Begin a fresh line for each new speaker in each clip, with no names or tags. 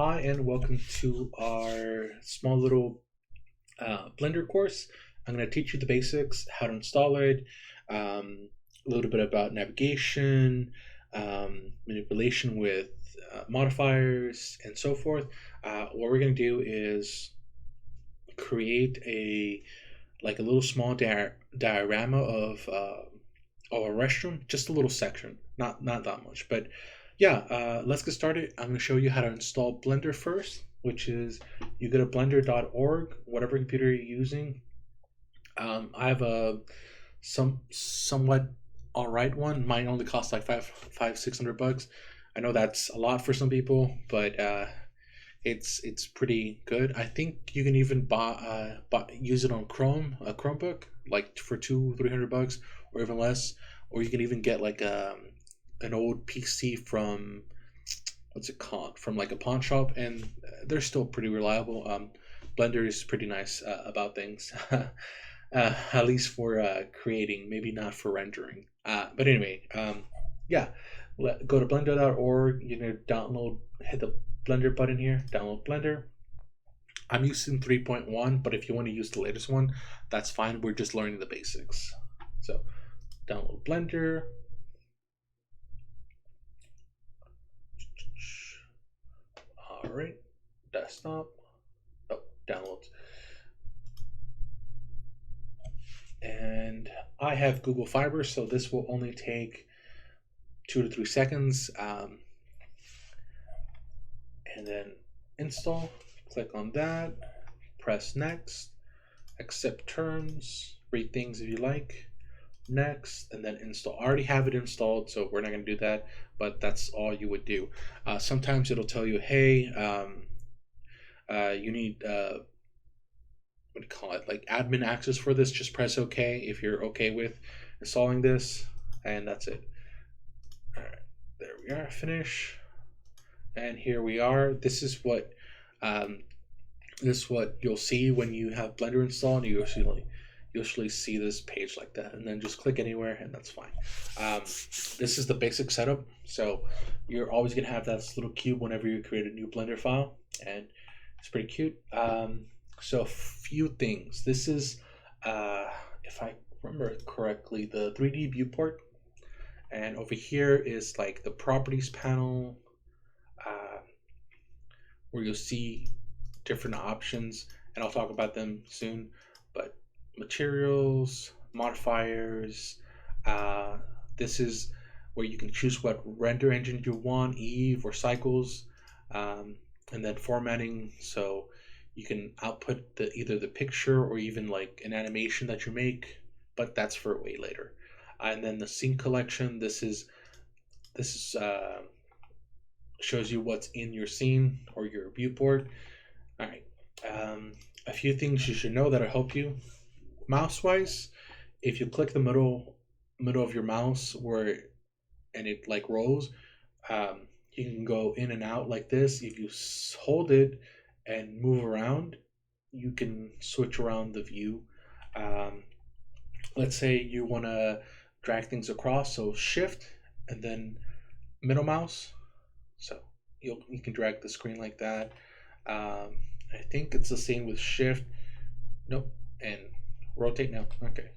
Hi, and welcome to our small little Blender course. I'm going to teach you the basics, how to install it, a little bit about navigation, manipulation with modifiers, and so forth. What we're going to do is create a little small diorama of a restroom, just a little section, not that much, but yeah. Let's get started. I'm going to show you how to install Blender first, which is you go to blender.org, whatever computer you're using. I have a somewhat all right one. Mine only costs like 600 bucks. I know that's a lot for some people, but it's pretty good. I think you can even use it on a Chromebook, like for 200-300 bucks, or even less. Or you can even get like an old PC from what's it called, from like a pawn shop, and they're still pretty reliable. Blender is pretty nice about things, at least for creating, maybe not for rendering. But anyway, yeah, go to blender.org. You know, hit the Blender button here, download Blender. I'm using 3.1, but if you want to use the latest one, that's fine. We're just learning the basics. So download Blender. All right, desktop. Oh, downloads. And I have Google Fiber, so this will only take 2 to 3 seconds. And then install. Click on that. Press next. Accept terms. Read things if you like. Next, and then install. I already have it installed, so we're not going to do that, but that's all you would do. Sometimes it'll tell you, hey, you need what do you call it, like admin access for this. Just press OK if you're okay with installing this, and that's it. All right, there we are. Finish, and here we are. This is what you'll see when you have Blender installed. You usually see this page like that, and then just click anywhere, and that's fine. This is the basic setup, so you're always gonna have that little cube whenever you create a new Blender file, and it's pretty cute. So a few things. This is, if I remember correctly, the 3D viewport, and over here is like the properties panel, where you'll see different options, and I'll talk about them soon. But materials, modifiers, this is where you can choose what render engine you want, Eve or Cycles, and then formatting. So you can output either the picture or even like an animation that you make, but that's for way later. And then the scene collection. This is shows you what's in your scene or your viewport. All right. A few things you should know that'll help you. Mouse wise, if you click the middle of your mouse and it like rolls, you can go in and out like this. If you hold it and move around, you can switch around the view. Let's say you want to drag things across, so shift and then middle mouse. So you can drag the screen like that. I think it's the same with shift. Nope. And rotate now. Okay.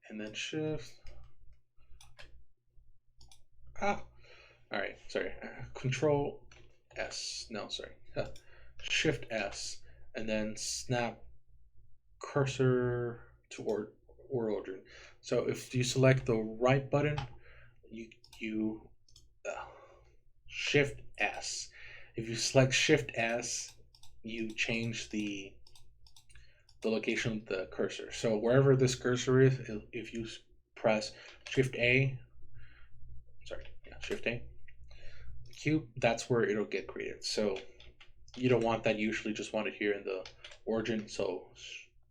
And then shift. All right. Sorry. Control S. No, sorry. Shift S, and then snap cursor to origin. So if you select the right button, you Shift S. If you select Shift S, you change the location of the cursor. So wherever this cursor is, if you press Shift A, Shift A, cube, that's where it'll get created. So you don't want that. You usually just want it here in the origin. So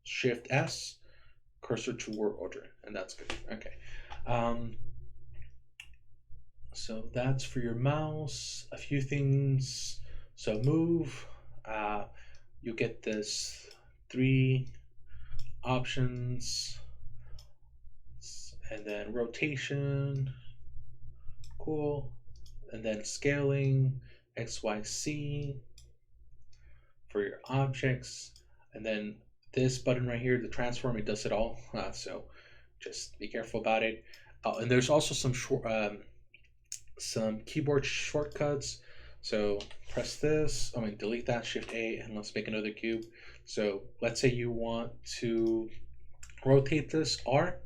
Shift S, cursor to origin, and that's good. Okay. So that's for your mouse. A few things. So move. You get this 3 options, and then rotation. Cool. And then scaling. XYZ for your objects, and then this button right here, the transform, it does it all. So just be careful about it. And there's also some keyboard shortcuts. So press this. Delete that, Shift A, and let's make another cube. So let's say you want to rotate this, R.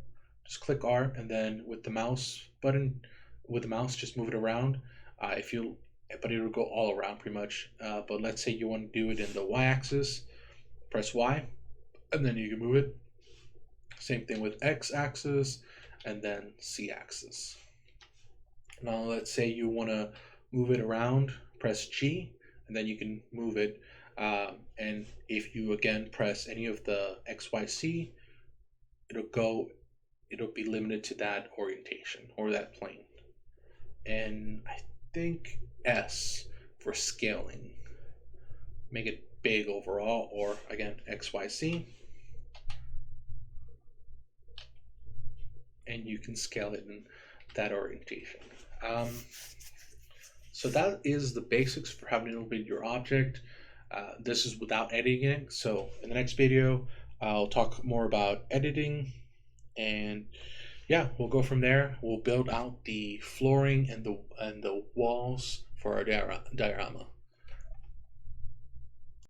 Just click R, and then with the mouse button, just move it around. But it'll go all around pretty much. But let's say you want to do it in the Y-axis, press Y, and then you can move it. Same thing with X-axis, and then Z-axis. Now let's say you want to move it around, press G, and then you can move it. And if you again press any of the XYZ, it'll be limited to that orientation or that plane. And I think S for scaling. Make it big overall, or again XYZ. And you can scale it in that orientation. So that is the basics for how to manipulate your object. This is without editing. So in the next video, I'll talk more about editing, and yeah, we'll go from there. We'll build out the flooring and the walls for our diorama.